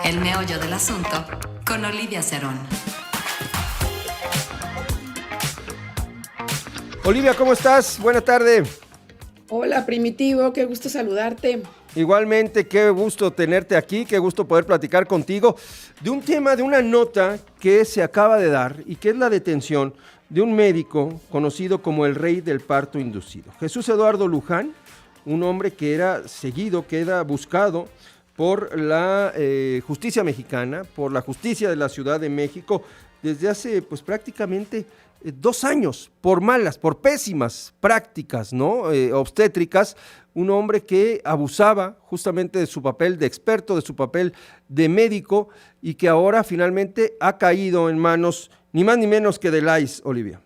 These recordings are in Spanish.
El meollo del asunto con Olivia Cerón. Olivia, ¿cómo estás? Buena tarde. Hola, Primitivo, qué gusto saludarte. Igualmente, qué gusto tenerte aquí, qué gusto poder platicar contigo de un tema, de una nota que se acaba de dar y que es la detención de un médico conocido como el rey del parto inducido. Jesús Eduardo Luján, un hombre que era seguido, que era buscado por la justicia mexicana, por la justicia de la Ciudad de México, desde hace pues prácticamente 2 años, por malas, por pésimas prácticas, ¿no? Obstétricas, un hombre que abusaba justamente de su papel de experto, de su papel de médico, y que ahora finalmente ha caído en manos ni más ni menos que del ICE, Olivia.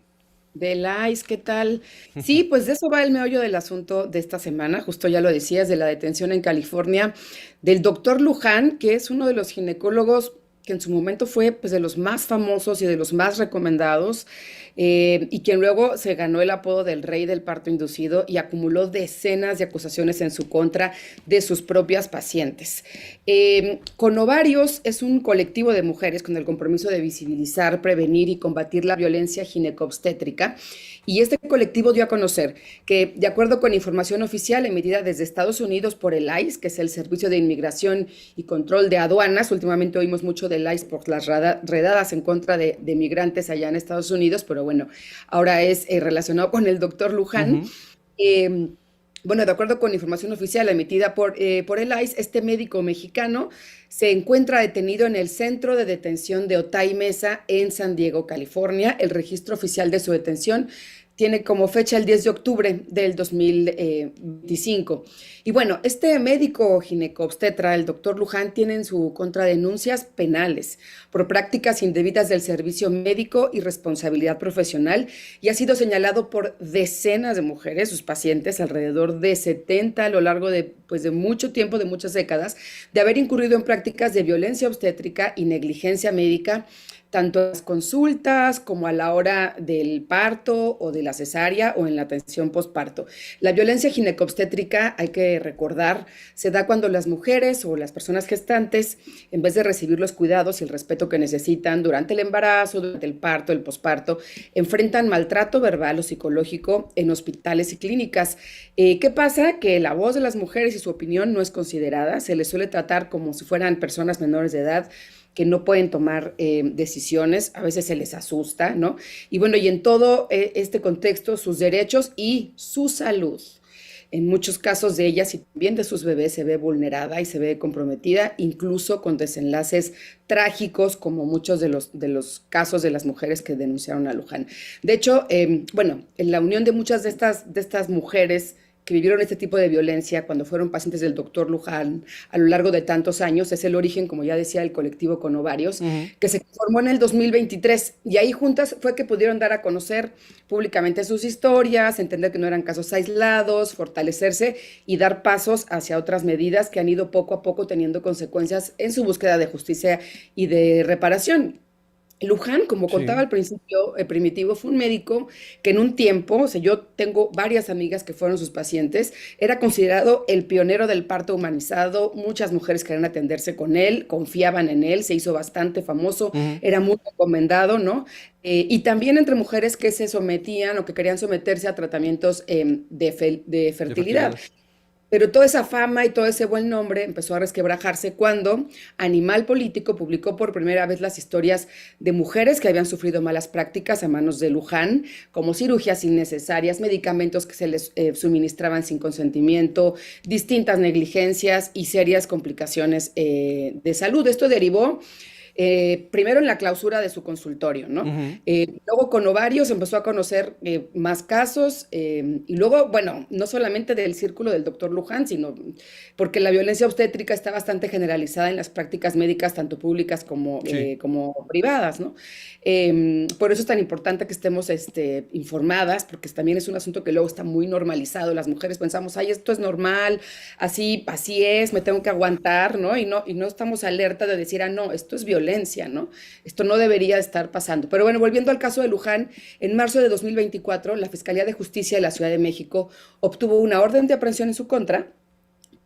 Del ICE, ¿qué tal? Sí, pues de eso va el meollo del asunto de esta semana, justo ya lo decías, de la detención en California del doctor Luján, que es uno de los ginecólogos que en su momento fue pues, de los más famosos y de los más recomendados, y quien luego se ganó el apodo del rey del parto inducido y acumuló decenas de acusaciones en su contra de sus propias pacientes. Con Ovarios es un colectivo de mujeres con el compromiso de visibilizar, prevenir y combatir la violencia ginecobstétrica. Y este colectivo dio a conocer que, de acuerdo con información oficial emitida desde Estados Unidos por el ICE, que es el Servicio de Inmigración y Control de Aduanas, últimamente oímos mucho del ICE por las redadas en contra de migrantes allá en Estados Unidos, pero bueno, ahora es relacionado con el doctor Luján. Uh-huh. Eh, bueno, de acuerdo con información oficial emitida por el ICE, este médico mexicano se encuentra detenido en el centro de detención de Otay Mesa en San Diego, California. El registro oficial de su detención tiene como fecha el 10 de octubre del 2025. Y bueno, este médico ginecobstetra, el doctor Luján, tiene en su contra denuncias penales por prácticas indebidas del servicio médico y responsabilidad profesional, y ha sido señalado por decenas de mujeres, sus pacientes, alrededor de 70 a lo largo de mucho tiempo, de muchas décadas, de haber incurrido en prácticas de violencia obstétrica y negligencia médica, tanto en las consultas como a la hora del parto o de la cesárea o en la atención postparto. La violencia ginecobstétrica, hay que recordar, se da cuando las mujeres o las personas gestantes, en vez de recibir los cuidados y el respeto que necesitan durante el embarazo, durante el parto, el posparto, enfrentan maltrato verbal o psicológico en hospitales y clínicas. ¿Qué pasa? Que la voz de las mujeres y su opinión no es considerada, se les suele tratar como si fueran personas menores de edad, que no pueden tomar decisiones, a veces se les asusta, ¿no? Y bueno, y en todo este contexto, sus derechos y su salud, en muchos casos de ellas y también de sus bebés, se ve vulnerada y se ve comprometida, incluso con desenlaces trágicos, como muchos de los casos de las mujeres que denunciaron a Luján. De hecho, bueno, en la unión de muchas de estas mujeres que vivieron este tipo de violencia cuando fueron pacientes del doctor Luján a lo largo de tantos años, es el origen, como ya decía, del colectivo Con Ovarios, Uh-huh. que se formó en el 2023, y ahí juntas fue que pudieron dar a conocer públicamente sus historias, entender que no eran casos aislados, fortalecerse y dar pasos hacia otras medidas que han ido poco a poco teniendo consecuencias en su búsqueda de justicia y de reparación. Luján, como contaba Sí. al principio, Primitivo, fue un médico que en un tiempo, o sea, yo tengo varias amigas que fueron sus pacientes, era considerado el pionero del parto humanizado, muchas mujeres querían atenderse con él, confiaban en él, se hizo bastante famoso, Uh-huh. era muy recomendado, ¿no? Y también entre mujeres que se sometían o que querían someterse a tratamientos de De fertilidad. fertilidad. Pero toda esa fama y todo ese buen nombre empezó a resquebrajarse cuando Animal Político publicó por primera vez las historias de mujeres que habían sufrido malas prácticas a manos de Luján, como cirugías innecesarias, medicamentos que se les suministraban sin consentimiento, distintas negligencias y serias complicaciones de salud. Esto derivó primero en la clausura de su consultorio, ¿no? Uh-huh. Luego con Ovarios empezó a conocer más casos, y luego, bueno, no solamente del círculo del doctor Luján, sino porque la violencia obstétrica está bastante generalizada en las prácticas médicas, tanto públicas Sí. como privadas, ¿no? Por eso es tan importante que estemos informadas, porque también es un asunto que luego está muy normalizado. Las mujeres pensamos, ay, esto es normal, así es, me tengo que aguantar, ¿no? Y no estamos alerta de decir, ah, no, esto es violencia, ¿no? Esto no debería estar pasando. Pero bueno, volviendo al caso de Luján, en marzo de 2024, la Fiscalía de Justicia de la Ciudad de México obtuvo una orden de aprehensión en su contra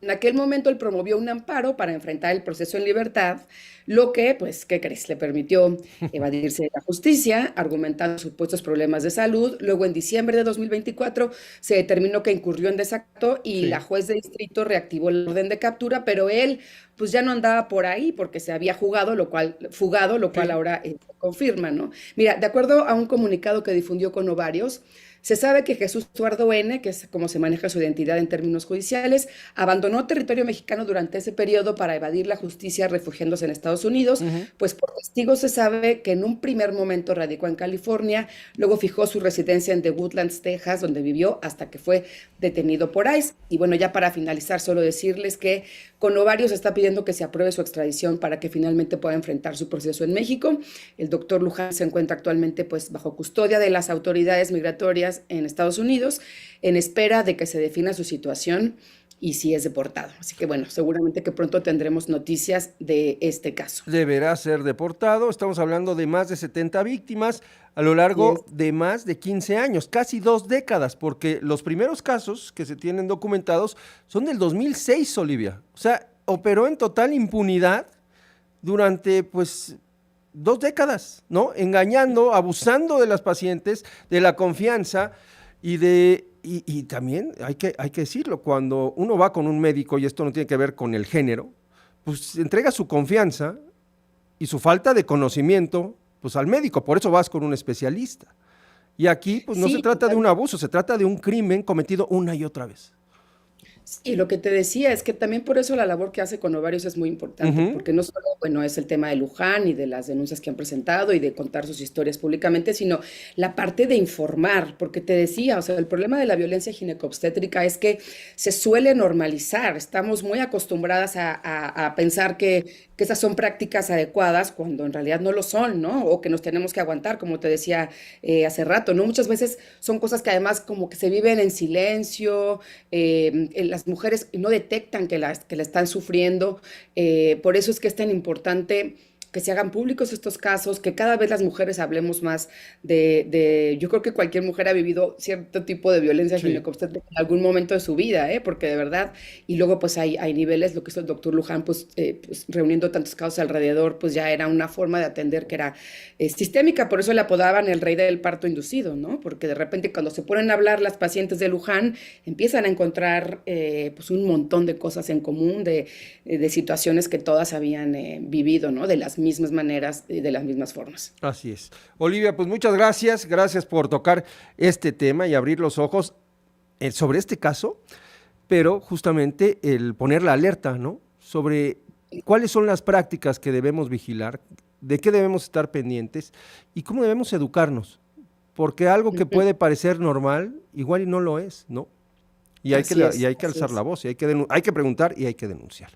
En aquel momento él promovió un amparo para enfrentar el proceso en libertad, lo que, pues, ¿qué crees? Le permitió evadirse de la justicia, argumentando supuestos problemas de salud. Luego, en diciembre de 2024, se determinó que incurrió en desacato y la Sí. juez de distrito reactivó la orden de captura, pero él, pues, ya no andaba por ahí porque se había fugado, lo cual Sí. ahora se confirma, ¿no? Mira, de acuerdo a un comunicado que difundió con Ovarios, se sabe que Jesús Eduardo N., que es como se maneja su identidad en términos judiciales, abandonó territorio mexicano durante ese periodo para evadir la justicia refugiándose en Estados Unidos, Ujú. pues por testigos se sabe que en un primer momento radicó en California, luego fijó su residencia en The Woodlands, Texas, donde vivió hasta que fue detenido por ICE. Y bueno, ya para finalizar, solo decirles que con Ovarios está pidiendo que se apruebe su extradición para que finalmente pueda enfrentar su proceso en México. El doctor Luján se encuentra actualmente pues bajo custodia de las autoridades migratorias en Estados Unidos, en espera de que se defina su situación y si es deportado. Así que bueno, seguramente que pronto tendremos noticias de este caso. Deberá ser deportado. Estamos hablando de más de 70 víctimas a lo Así largo es. de más de 15 años, casi 2 décadas, porque los primeros casos que se tienen documentados son del 2006, Olivia. O sea, operó en total impunidad durante, pues, 2 décadas, ¿no? Engañando, abusando de las pacientes, de la confianza y también hay que decirlo, cuando uno va con un médico, y esto no tiene que ver con el género, pues entrega su confianza y su falta de conocimiento, pues al médico, por eso vas con un especialista. Y aquí, pues no se Sí, trata de un totalmente. abuso, se trata de un crimen cometido una y otra vez. Y lo que te decía es que también por eso la labor que hace con Ovarios es muy importante, Ujú. porque no solo, bueno, es el tema de Luján y de las denuncias que han presentado y de contar sus historias públicamente, sino la parte de informar, porque te decía, o sea, el problema de la violencia ginecobstétrica es que se suele normalizar, estamos muy acostumbradas a pensar que esas son prácticas adecuadas cuando en realidad no lo son, ¿no? O que nos tenemos que aguantar, como te decía hace rato, ¿no? Muchas veces son cosas que además como que se viven en silencio, las mujeres no detectan que la están sufriendo, por eso es que es tan importante que se hagan públicos estos casos, que cada vez las mujeres hablemos más yo creo que cualquier mujer ha vivido cierto tipo de violencia Sí. ginecobstétrica en algún momento de su vida, ¿eh? Porque de verdad, y luego pues hay niveles, lo que hizo el doctor Luján, pues reuniendo tantos casos alrededor, pues ya era una forma de atender que era sistémica, por eso le apodaban el rey del parto inducido, ¿no? Porque de repente cuando se ponen a hablar las pacientes de Luján, empiezan a encontrar pues un montón de cosas en común, de situaciones que todas habían vivido, ¿no? De las mismas maneras y de las mismas formas. Así es. Olivia, pues muchas gracias, gracias por tocar este tema y abrir los ojos sobre este caso, pero justamente el poner la alerta, ¿no? Sobre cuáles son las prácticas que debemos vigilar, de qué debemos estar pendientes y cómo debemos educarnos, porque algo que Ujú. puede parecer normal, igual y no lo es, ¿no? Y Así y es, hay que así alzar la es. voz, y hay que preguntar y hay que denunciar.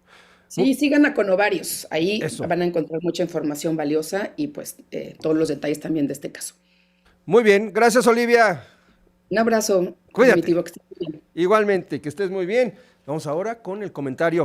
Mu- Sí, sigan a Conovarios. Ahí Eso. van a encontrar mucha información valiosa y pues todos los detalles también de este caso. Muy bien, gracias Olivia. Un abrazo, Cuídate. Primitivo, que estés bien. Igualmente, que estés muy bien. Vamos ahora con el comentario